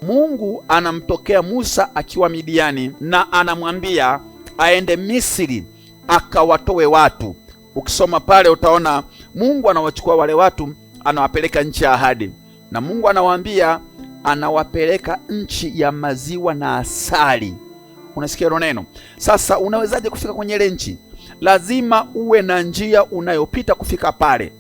Mungu anamtokea Musa akiwa Midiani na anamwambia aende Misri akawatoe watu. Ukisoma pale utaona Mungu anawachukua wale watu, anawapeleka nchi ya ahadi, na Mungu anawaambia anawapeleka nchi ya maziwa na asali. Unasikia hilo neno? Sasa unawezaje kufika kwenye ile nchi? Lazima uwe na njia unayopita kufika pale.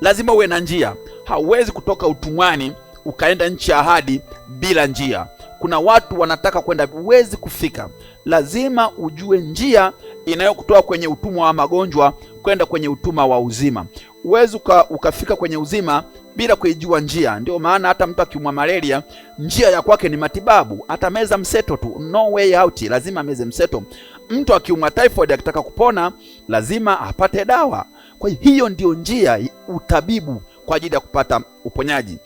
Lazima uwe na njia. Hauwezi kutoka utumwani ukaenda nchi ya ahadi bila njia. Kuna watu wanataka kwenda, huwezi kufika. Lazima ujue njia inayokutoa kwenye utumwa wa magonjwa kwenda kwenye utumwa wa uzima. Huwezi ukafika kwenye uzima bila kuijua njia. Ndio maana hata mtu akiumwa malaria, njia ya kwake ni matibabu. Atameza mseto tu, no way out, lazima ameze mseto. Mtu akiumwa typhoid akitaka kupona, lazima apate dawa. Kwa hiyo ndio njia, utabibu kwa ajili ya kupata uponyaji.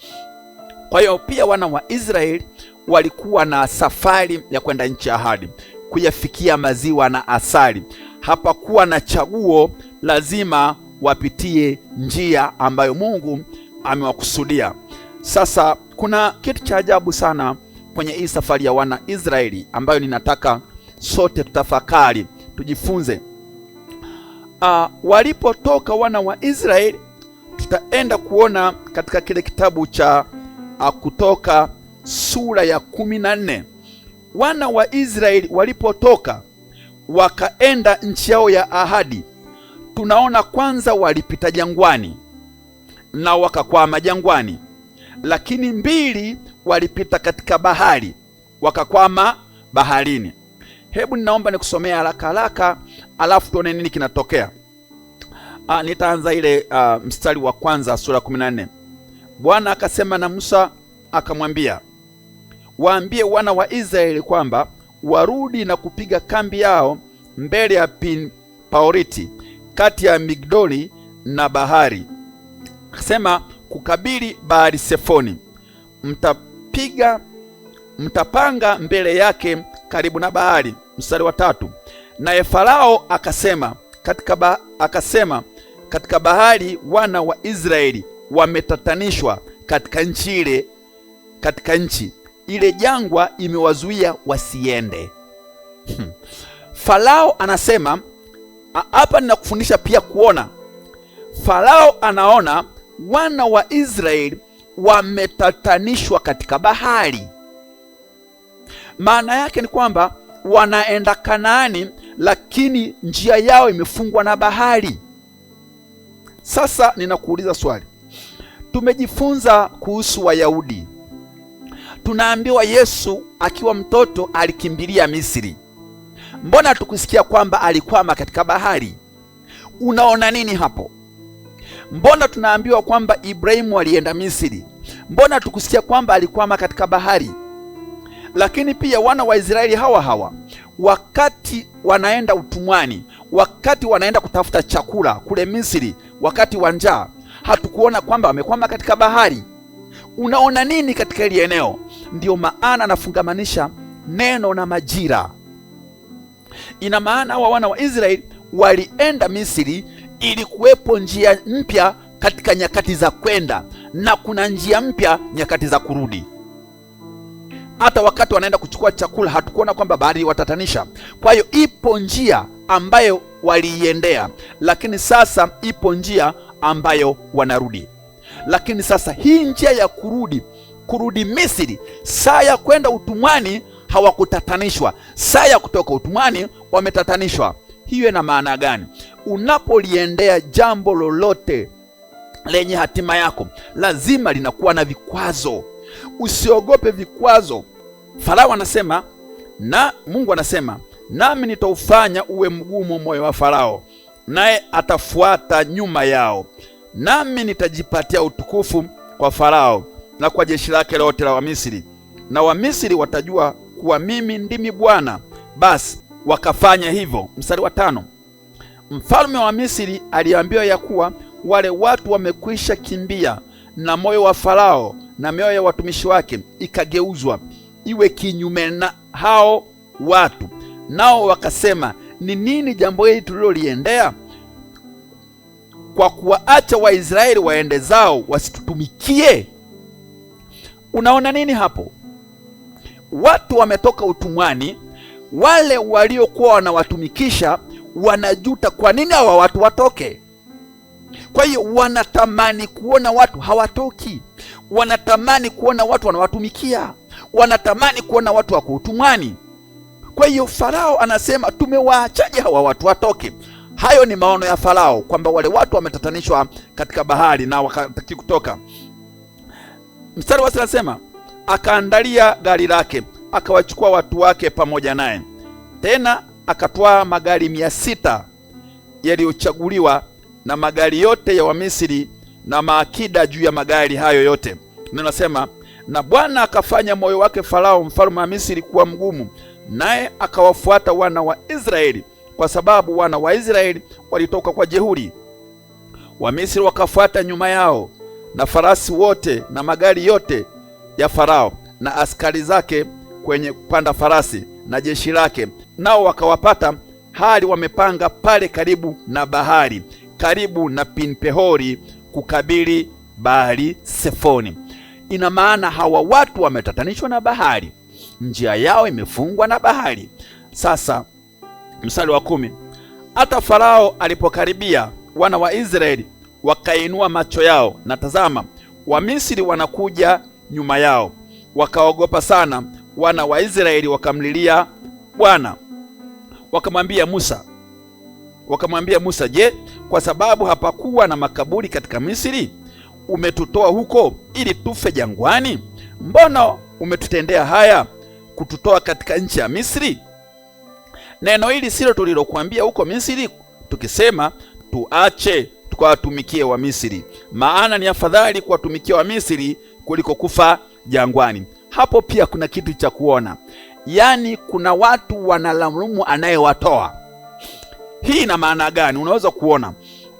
Kwa hiyo pia wana wa Israeli walikuwa na safari ya kwenda nchi ya ahadi, kuyafikia maziwa na asali. Hapakuwa na chaguo, lazima wapitie njia ambayo Mungu amewakusudia. Sasa kuna kitu cha ajabu sana kwenye hii safari ya wana Israeli ambayo ninataka sote tutafakari, tujifunze. Walipotoka wana wa Israeli, tutaenda kuona katika kile kitabu cha Kutoka sura ya 14. Wana wa Israeli walipotoka wakaenda nchi yao ya ahadi, tunaona kwanza walipita jangwani na wakakwama jangwani, lakini 2 walipita katika bahari wakakwama baharini. Hebu ninaomba nikusomea haraka haraka alafu tuone nini kinatokea. Nitaanza ile mstari wa kwanza sura 14. Bwana akasema na Musa akamwambia, waambie wana wa Israeli kwamba warudi na kupiga kambi yao mbele ya Pi-Hahirothi kati ya Migdoli na bahari. Akasema kukabili bahari Sefoni. Mtapanga mbele yake karibu na bahari. Mstari wa 3. Naye Farao akasema katika bahari wana wa Israeli wametatanishwa katika nchi ile, jangwa imewazuia wasiende. Farao anasema hapa, ninakufundisha pia kuona. Farao anaona wana wa Israeli wametatanishwa katika bahari. Maana yake ni kwamba wanaenda Kanaani, lakini njia yao imefungwa na bahari. Sasa ninakuuliza swali. Tumejifunza kuhusu Wayahudi. Tunaambiwa Yesu akiwa mtoto alikimbilia Misri. Mbona tukusikia kwamba alikwama katika bahari? Unaona nini hapo? Mbona tunaambiwa kwamba Ibrahimu alienda Misri? Mbona tukusikia kwamba alikwama katika bahari? Lakini pia wana wa Israeli hawa wakati wanaenda utumwani, wakati wanaenda kutafuta chakula kule Misri, wakati wa njaa, hatukuona kwamba wamekwama katika bahari. Unaona nini katika hili eneo? Ndio maana nafungamanisha neno na majira. Ina maana hawa wana wa Israeli walienda Misri ili kuwepo njia mpya katika nyakati za kwenda, na kuna njia mpya nyakati za kurudi. Hata wakati wanaenda kuchukua chakula hatukuona kwamba bahari watatanisha. Kwa hiyo ipo njia ambayo waliiendea, lakini sasa ipo njia ambayo wanarudi. Lakini sasa hii njia ya kurudi Misri, saa ya kwenda utumwani hawakutatanishwa, saa ya kutoka utumwani wametatanishwa. Hiyo ina maana gani? Unapoliendea jambo lolote lenye hatima yako, lazima linakuwa na vikwazo. Usiogope vikwazo. Farao anasema na Mungu anasema, nami nitaufanya uwe mgumu moyo wa Farao, naye atafuata nyuma yao, nami nitajipatia utukufu kwa Farao na kwa jeshi lake lote la Wamisri, na Wamisri watajua kuwa mimi ndimi Bwana. Basi wakafanya hivyo. Mstari wa 5. Mfalme wa Misri aliambiwa ya kuwa wale watu wamekwisha kimbia, na moyo wa Farao na mioyo ya watumishi wake ikageuzwa iwe kinyume na hao watu. Nao wakasema, ni nini jambo hili tuliloliendea, kwa kuwaacha Waisraeli waende zao wasitutumikie? Unaona nini hapo? watu wametoka utumwani, wale waliokuwa wanawatumikisha wanajuta kwa nini hawa watu watoke. Kwa hiyo wanatamani kuona watu hawatoki, wanatamani kuona watu wanawatumikia, wanatamani kuona watu wako utumwani. Kwa hiyo Farao anasema tumewaachaje hawa watu watoke? Hayo ni maono ya Farao, kwamba wale watu wametatanishwa katika bahari na wakataki kutoka. Mstari wa 6 anasema akaandalia gari lake, akawachukua watu wake pamoja naye. Tena akatwaa magari 600 yaliyochaguliwa na magari yote ya Wamisri na maakida juu ya magari hayo yote. Ninasema na Bwana akafanya moyo wake Farao mfalme wa Misri kuwa mgumu, naye akawafuata wana wa Israeli, kwa sababu wana wa Israeli walitoka kwa jeuri. Wamisri wakafuata nyuma yao, na farasi wote na magari yote ya Farao na askari zake kwenye kupanda farasi na jeshi lake, nao wakawapata hali wamepanga pale karibu na bahari, karibu na Pinpehori, kukabili bahari Sefoni. Ina maana hawa watu wametatanishwa na bahari, njia yao imefungwa na bahari. Sasa mstari wa 10, hata Farao alipokaribia, wana wa Israeli wakainua macho yao, na tazama, Wamisri wanakuja nyuma yao. Wakaogopa sana, wana wa Israeli wakamlilia Bwana, wakamwambia Musa, je, kwa sababu hapakuwa na makaburi katika Misri umetutoa huko ili tufe jangwani? Mbona umetutendea haya kututoa katika nchi ya Misri? Neno hili silo tulilokuambia huko Misri, tukisema tuache tukawatumikie wa Misri, maana ni afadhali kuwatumikia wa Misri kuliko kufa jangwani. Hapo pia kuna kitu cha kuona, yaani kuna watu wanalaumu anayewatoa. Hii ina maana gani? Unaweza kuona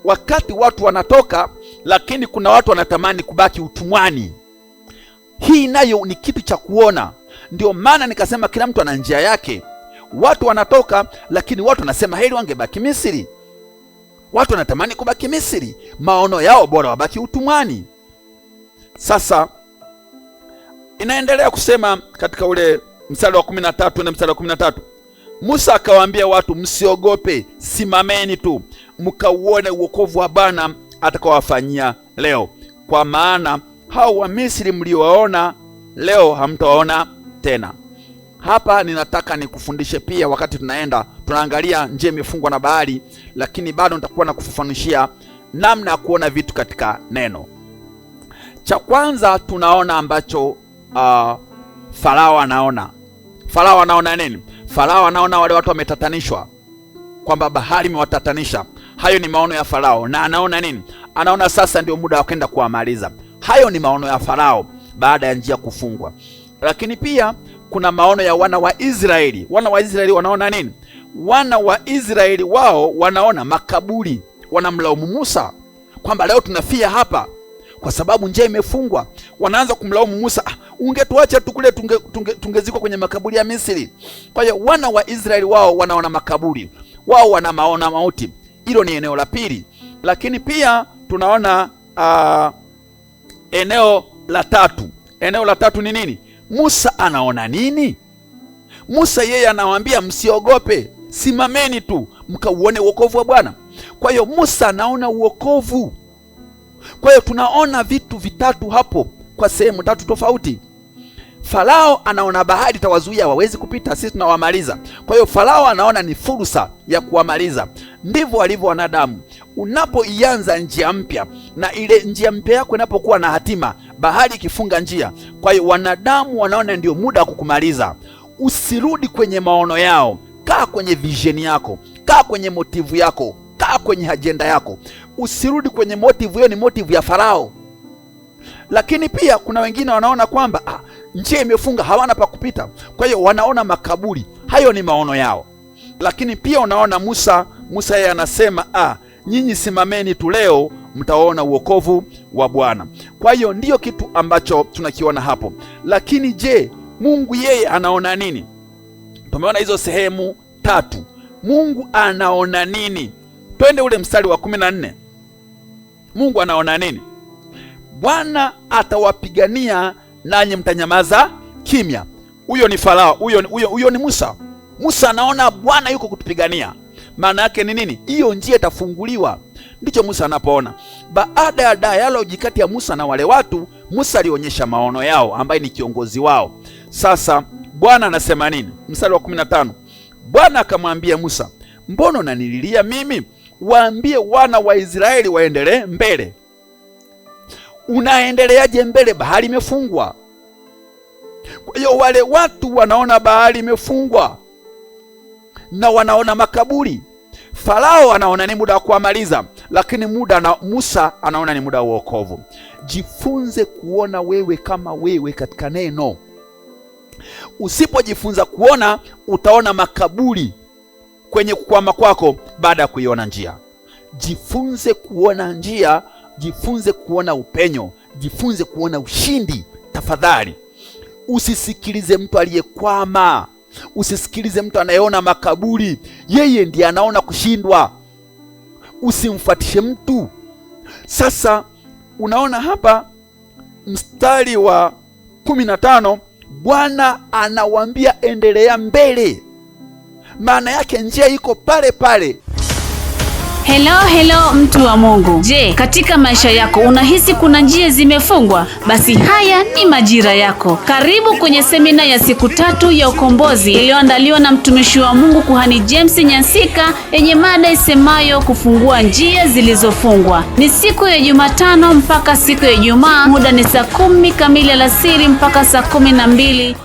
wakati watu wanatoka, lakini kuna watu wanatamani kubaki utumwani. Hii nayo ni kitu cha kuona. Ndio maana nikasema kila mtu ana njia yake. Watu wanatoka, lakini watu wanasema heri wangebaki Misri. Watu wanatamani kubaki Misri, maono yao bora wabaki utumwani. Sasa inaendelea kusema katika ule mstari wa 13 na mstari wa 13, Musa akawaambia watu, msiogope, simameni tu mkauone uokovu wa Bwana atakawafanyia leo, kwa maana hao wa Misri mliowaona leo hamtawaona tena. Hapa ninataka nikufundishe pia, wakati tunaangalia njia imefungwa na bahari, lakini bado nitakuwa na kufafanishia namna ya kuona vitu katika neno. Cha kwanza tunaona ambacho Farao anaona. Farao anaona nini? Farao anaona wale watu wametatanishwa, kwamba bahari imewatatanisha. Hayo ni maono ya Farao. Na anaona nini? Anaona sasa ndio muda wa kwenda kuwamaliza. Hayo ni maono ya Farao baada ya njia kufungwa. Lakini pia kuna maono ya wana wa Israeli. Wana wa Israeli wanaona nini? Wana wa Israeli wao wanaona makaburi. Wanamlaumu Musa kwamba leo tunafia hapa kwa sababu njia imefungwa. Wanaanza kumlaumu Musa, ungetuacha tukule tungezikwa kwenye makaburi ya Misri. Kwa hiyo wana wa Israeli wao wanaona makaburi, wao wana maona mauti. Hilo ni eneo la pili. Lakini pia tunaona eneo la tatu. Eneo la tatu ni nini? Musa anaona nini? Musa yeye anawaambia msiogope, simameni tu mkauone uokovu wa Bwana. Kwa hiyo Musa anaona uokovu. Kwa hiyo tunaona vitu vitatu hapo kwa sehemu tatu tofauti. Farao anaona bahari tawazuia, hawawezi kupita, sisi tunawamaliza. Kwa hiyo Farao anaona ni fursa ya kuwamaliza. Ndivyo walivyo wanadamu. Unapoianza njia mpya, na ile njia mpya yako inapokuwa na hatima, bahari ikifunga njia, kwa hiyo wanadamu wanaona ndio muda wa kukumaliza. Usirudi kwenye maono yao, kaa kwenye vision yako, kaa kwenye motivu yako, kaa kwenye agenda yako. Usirudi kwenye motivu, hiyo ni motivu ya Farao. Lakini pia kuna wengine wanaona kwamba njia imefunga, hawana pa kupita, kwa hiyo wanaona makaburi. Hayo ni maono yao. Lakini pia unaona Musa yeye anasema nyinyi simameni tu, leo mtaona uokovu wa Bwana. Kwa hiyo ndiyo kitu ambacho tunakiona hapo. Lakini je, Mungu yeye anaona nini? Tumeona hizo sehemu tatu. Mungu anaona nini? Twende ule mstari wa 14. Mungu anaona nini? Bwana atawapigania nanyi mtanyamaza kimya. Huyo ni Farao, huyo ni Musa. Musa anaona Bwana yuko kutupigania. Maana yake ni nini? Hiyo njia itafunguliwa. Ndicho Musa anapoona. Baada ya dialogue kati ya Musa na wale watu, Musa alionyesha maono yao, ambaye ni kiongozi wao. Sasa Bwana anasema nini? Mstari wa 15. Bwana akamwambia Musa, mbona unanililia mimi? Waambie wana wa Israeli waendelee mbele. Unaendeleaje mbele? Bahari imefungwa. Kwa hiyo wale watu wanaona bahari imefungwa na wanaona makaburi. Farao anaona ni muda wa kuamaliza, lakini Musa anaona ni muda wa wokovu. Jifunze kuona wewe kama wewe katika neno. Usipojifunza kuona, utaona makaburi kwenye kukwama kwako baada ya kuiona njia. Jifunze kuona njia, jifunze kuona upenyo, jifunze kuona ushindi. Tafadhali usisikilize mtu aliyekwama, usisikilize mtu anayeona makaburi. Yeye ndiye anaona kushindwa. Usimfuatishe mtu. Sasa unaona hapa mstari wa 15, Bwana anawaambia endelea mbele. Maana yake njia iko pale pale. Hello mtu wa Mungu. Je, katika maisha yako unahisi kuna njia zimefungwa? Basi haya ni majira yako. Karibu kwenye semina ya siku 3 ya ukombozi iliyoandaliwa na mtumishi wa Mungu Kuhani James Nyansika, yenye mada isemayo kufungua njia zilizofungwa. Ni siku ya Jumatano mpaka siku ya Ijumaa. Muda ni saa 10 kamili alasiri mpaka saa 12.